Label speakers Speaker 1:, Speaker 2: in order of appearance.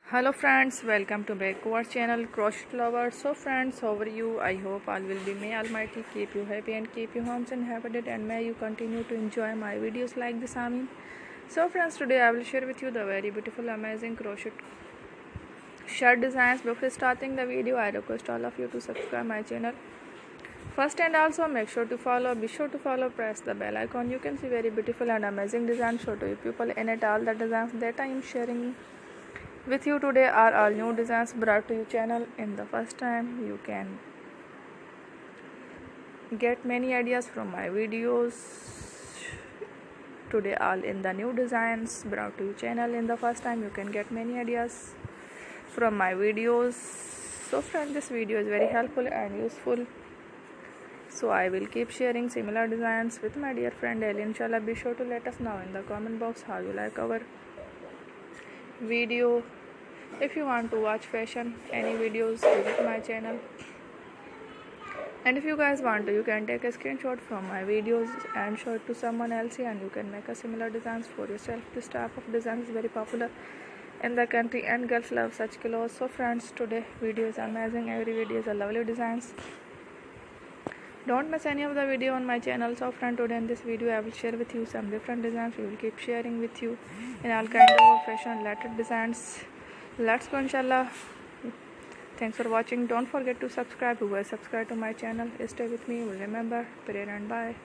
Speaker 1: Hello friends, welcome to back to our channel Crochet Lovers. So friends, how are you? I hope all will be, may Almighty keep you happy and keep you homes and happy, and may you continue to enjoy my videos like this. Amin. So friends, today I will share with you the very beautiful amazing crochet shirt designs. Before starting the video, I request all of you to subscribe my channel first, and also make sure to follow, be sure to follow, press the bell icon. You can see very beautiful and amazing designs show to you people in it. All the designs that I am sharing with you today are all new designs brought to your channel in the first time. You can get many ideas from my videos today, all in the new designs brought to your channel in the first time. You can get many ideas from my videos. So friends, this video is very helpful and useful, so I will keep sharing similar designs with my dear friend Ali. Inshallah, be sure to let us know in the comment box how you like our video. If you want to watch fashion any videos, visit my channel, and if you guys want to, you can take a screenshot from my videos and show it to someone else, and you can make a similar designs for yourself. This type of design is very popular in the country and girls love such clothes. So friends, today video is amazing. Every video is a lovely designs. Don't miss any of the video on my channel. So friend, today in this video I will share with you some different designs. We will keep sharing with you in all kind of fashion related designs. Let's go, inshallah. Thanks for watching. Don't forget to subscribe. Who has subscribed to my channel, stay with me. Remember, prayer and bye.